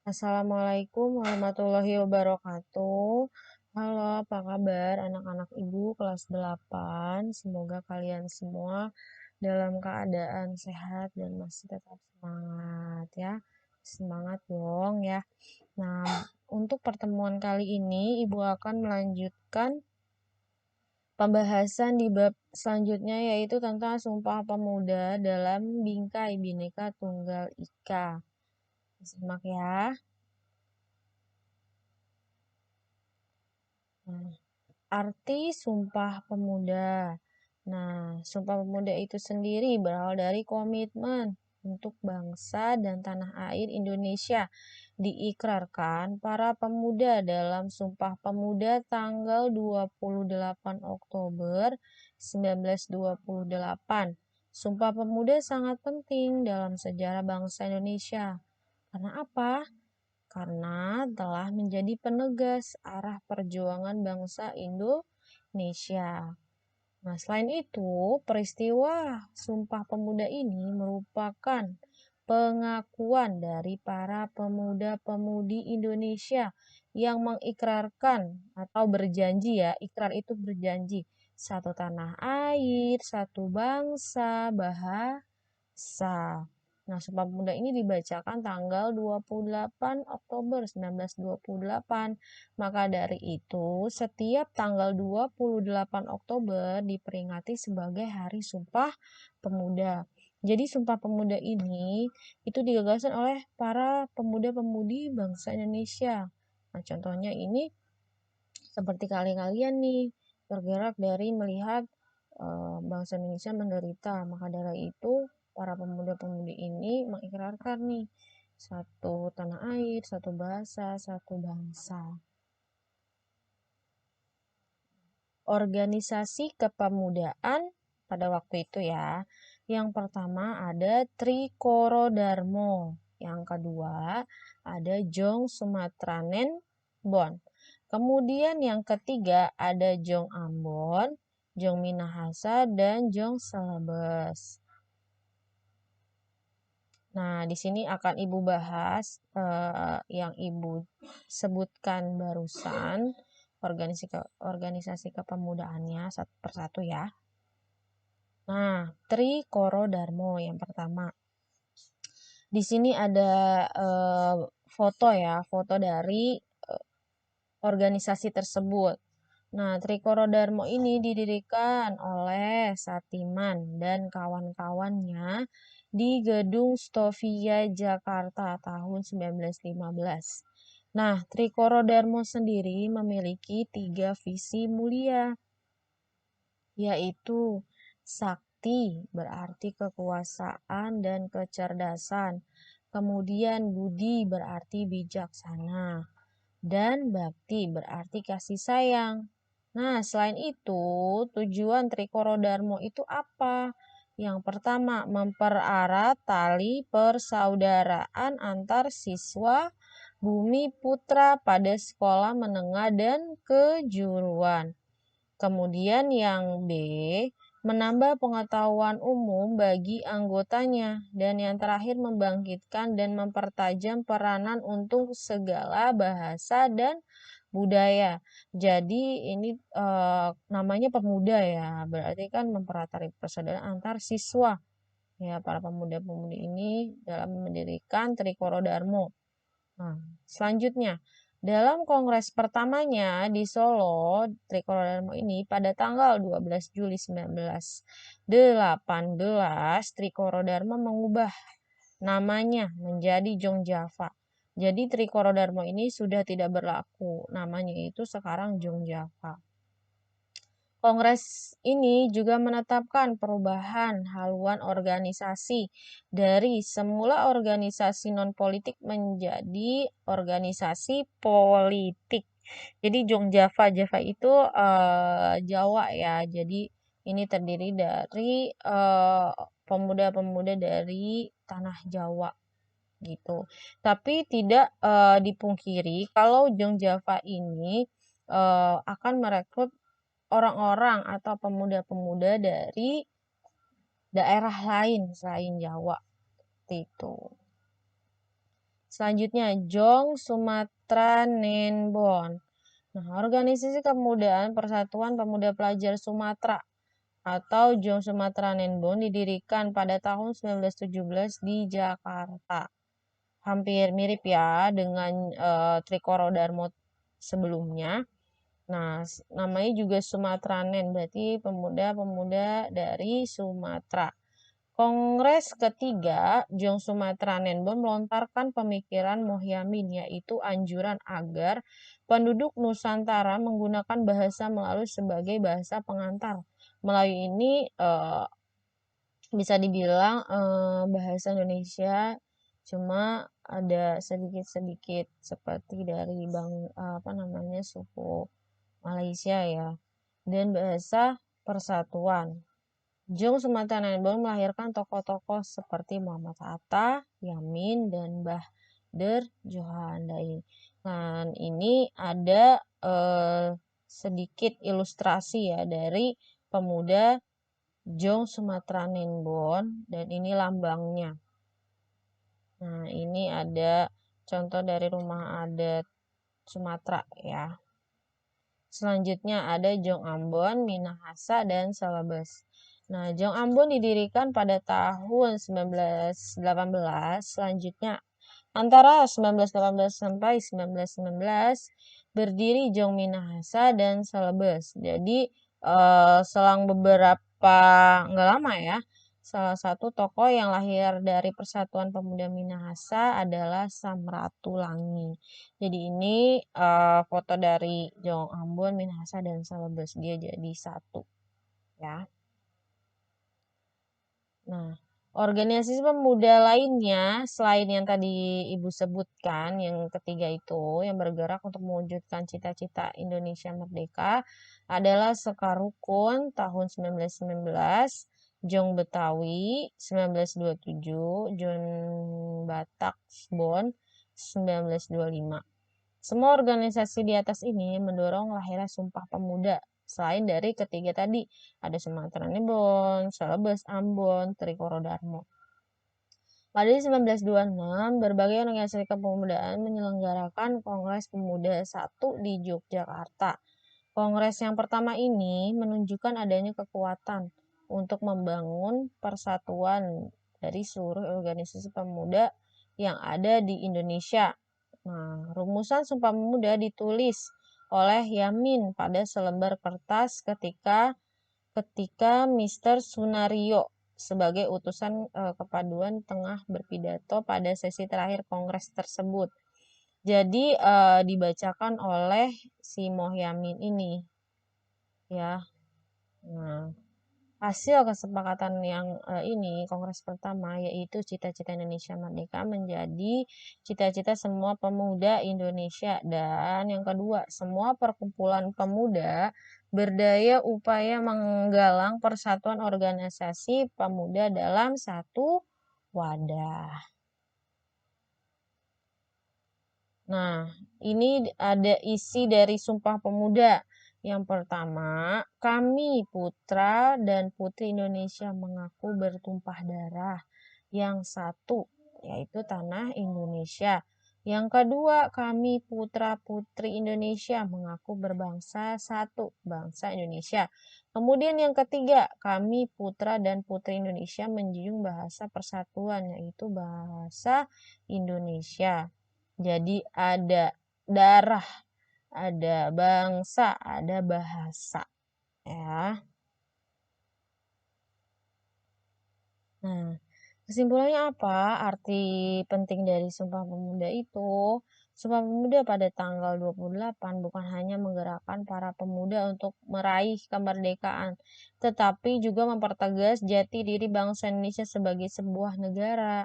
Assalamualaikum warahmatullahi wabarakatuh. Halo, apa kabar anak-anak ibu kelas 8? Semoga kalian semua dalam keadaan sehat dan masih tetap semangat ya. Semangat dong ya. Nah, untuk pertemuan kali ini ibu akan melanjutkan pembahasan di bab selanjutnya yaitu tentang Sumpah Pemuda dalam Bingkai Bhinneka Tunggal Ika. Simak ya. Nah, arti Sumpah Pemuda. Nah, Sumpah Pemuda itu sendiri berawal dari komitmen untuk bangsa dan tanah air Indonesia. Diikrarkan para pemuda dalam Sumpah Pemuda tanggal 28 Oktober 1928. Sumpah Pemuda sangat penting dalam sejarah bangsa Indonesia. Karena apa? Karena telah menjadi penegas arah perjuangan bangsa Indonesia. Nah, selain itu, peristiwa Sumpah Pemuda ini merupakan pengakuan dari para pemuda-pemudi Indonesia yang mengikrarkan atau berjanji ya, ikrar itu berjanji, satu tanah air, satu bangsa, bahasa. Nah, Sumpah Pemuda ini dibacakan tanggal 28 Oktober 1928. Maka dari itu, setiap tanggal 28 Oktober diperingati sebagai Hari Sumpah Pemuda. Jadi Sumpah Pemuda ini itu digagaskan oleh para pemuda-pemudi bangsa Indonesia. Nah, contohnya ini seperti kalian nih tergerak dari melihat bangsa Indonesia menderita. Maka dari itu para pemuda-pemudi ini mengikrarkan nih satu tanah air, satu bahasa, satu bangsa. Organisasi kepemudaan pada waktu itu ya. Yang pertama ada Trikoro Darmo. Yang kedua ada Jong Sumatranen Bon. Kemudian yang ketiga ada Jong Ambon, Jong Minahasa, dan Jong Celebes. Nah, di sini akan Ibu bahas yang Ibu sebutkan barusan, organisasi kepemudaannya satu persatu ya. Nah, Trikoro Darmo yang pertama. Di sini ada foto ya, foto dari organisasi tersebut. Nah, Trikoro Darmo ini didirikan oleh Satiman dan kawan-kawannya di Gedung Stovia Jakarta tahun 1915. Nah, Trikoro Darmo sendiri memiliki 3 visi mulia, yaitu sakti berarti kekuasaan dan kecerdasan, kemudian budi berarti bijaksana, dan bakti berarti kasih sayang. Nah, selain itu, tujuan Trikoro Darmo itu apa? Yang pertama, mempererat tali persaudaraan antar siswa Bumi Putra pada sekolah menengah dan kejuruan. Kemudian yang B, menambah pengetahuan umum bagi anggotanya. Dan yang terakhir, membangkitkan dan mempertajam peranan untuk segala bahasa dan budaya. Jadi ini namanya pemuda ya, berarti kan mempererat tali persaudaraan antar siswa. Ya, para pemuda-pemudi ini dalam mendirikan Trikoro Darmo. Nah, selanjutnya, dalam kongres pertamanya di Solo, Trikoro Darmo ini pada tanggal 12 Juli 1918, Trikoro Darmo mengubah namanya menjadi Jong Java. Jadi Trikoro Darmo ini sudah tidak berlaku, namanya itu sekarang Jong Java. Kongres ini juga menetapkan perubahan haluan organisasi dari semula organisasi non-politik menjadi organisasi politik. Jadi Jong Java, Java itu Jawa ya. Jadi ini terdiri dari pemuda-pemuda dari tanah Jawa gitu. Tapi tidak dipungkiri kalau Jong Java ini akan merekrut orang-orang atau pemuda-pemuda dari daerah lain selain Jawa. Seperti itu. Selanjutnya, Jong Sumatera Nenbon. Nah, Organisasi Kepemudaan Persatuan Pemuda Pelajar Sumatera atau Jong Sumatera Nenbon didirikan pada tahun 1917 di Jakarta. Hampir mirip ya dengan Trikoro Darmo sebelumnya. Nah, namanya juga Sumatranen, berarti pemuda-pemuda dari Sumatera. Kongres ketiga Jong Sumatera Nenbon melontarkan pemikiran Mohyamin, yaitu anjuran agar penduduk Nusantara menggunakan bahasa Melayu sebagai bahasa pengantar. Melayu ini bisa dibilang bahasa Indonesia, cuma ada sedikit-sedikit seperti dari suku Malaysia ya, dan bahasa persatuan. Jong Sumatera Nenbon melahirkan tokoh-tokoh seperti Muhammad Hatta, Yamin, dan Bahder Johandai. Dan ini ada sedikit ilustrasi ya dari pemuda Jong Sumatera Nenbon, dan ini lambangnya. Nah, ini ada contoh dari rumah adat Sumatera ya. Selanjutnya ada Jong Ambon, Minahasa, dan Salabes. Nah, Jong Ambon didirikan pada tahun 1918. Selanjutnya, antara 1918 sampai 1919, berdiri Jong Minahasa dan Salabes. Jadi, selang beberapa, nggak lama ya, salah satu tokoh yang lahir dari Persatuan Pemuda Minahasa adalah Samratulangi. Jadi ini foto dari Jong Ambon, Minahasa, dan Salabes. Dia jadi satu ya. Nah, organisasi pemuda lainnya selain yang tadi Ibu sebutkan, yang ketiga itu yang bergerak untuk mewujudkan cita-cita Indonesia Merdeka adalah Sekarukun tahun 1919, Jong Betawi 1927, Jon Batak Bon 1925. Semua organisasi di atas ini mendorong lahirnya Sumpah Pemuda. Selain dari ketiga tadi, ada Sumatera Nenbon, Salabes, Ambon, Trikoro Darmo. Pada 1926, berbagai organisasi kepemudaan menyelenggarakan Kongres Pemuda 1 di Yogyakarta. Kongres yang pertama ini menunjukkan adanya kekuatan untuk membangun persatuan dari seluruh organisasi pemuda yang ada di Indonesia. Nah, rumusan Sumpah Pemuda ditulis oleh Yamin pada selembar kertas ketika Mr. Sunario sebagai utusan kepaduan tengah berpidato pada sesi terakhir kongres tersebut. Jadi dibacakan oleh si Mohyamin ini ya. Nah, hasil kesepakatan yang ini kongres pertama yaitu cita-cita Indonesia Merdeka menjadi cita-cita semua pemuda Indonesia, dan yang kedua, semua perkumpulan pemuda berdaya upaya menggalang persatuan organisasi pemuda dalam satu wadah. Nah, ini ada isi dari Sumpah Pemuda. Yang pertama, kami putra dan putri Indonesia mengaku bertumpah darah. Yang satu, yaitu tanah Indonesia. Yang kedua, kami putra putri Indonesia mengaku berbangsa satu, bangsa Indonesia. Kemudian yang ketiga, kami putra dan putri Indonesia menjunjung bahasa persatuan, yaitu bahasa Indonesia. Jadi ada darah, ada bangsa, ada bahasa ya. Nah, kesimpulannya apa? Arti penting dari Sumpah Pemuda itu, Sumpah Pemuda pada tanggal 28 bukan hanya menggerakkan para pemuda untuk meraih kemerdekaan, tetapi juga mempertegas jati diri bangsa Indonesia sebagai sebuah negara.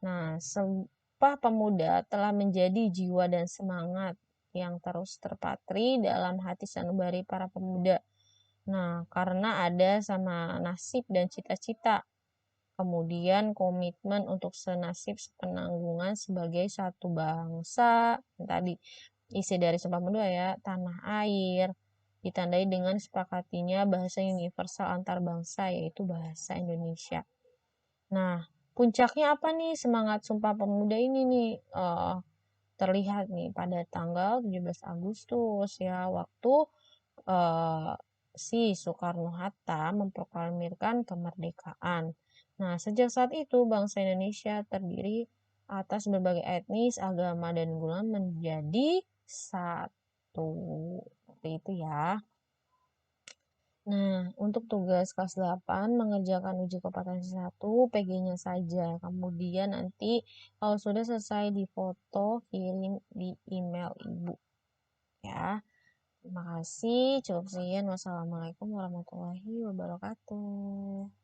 Nah, Sumpah Pemuda telah menjadi jiwa dan semangat yang terus terpatri dalam hati sanubari para pemuda. Nah, karena ada sama nasib dan cita-cita, kemudian komitmen untuk senasib sepenanggungan sebagai satu bangsa. Tadi isi dari Sumpah Pemuda ya, tanah air, ditandai dengan sepakatinya bahasa universal antar bangsa, yaitu bahasa Indonesia. Nah, Puncaknya apa nih semangat Sumpah Pemuda ini nih terlihat nih pada tanggal 17 Agustus ya waktu eh, si Soekarno-Hatta memproklamirkan kemerdekaan. Nah, sejak saat itu bangsa Indonesia terdiri atas berbagai etnis, agama, dan golongan menjadi satu. Seperti itu ya. Nah, untuk tugas kelas 8 mengerjakan uji kompetensi 1 PG-nya saja. Kemudian nanti kalau sudah selesai difoto, kirim di email Ibu ya. Terima kasih. Cukup sekian. Wassalamualaikum warahmatullahi wabarakatuh.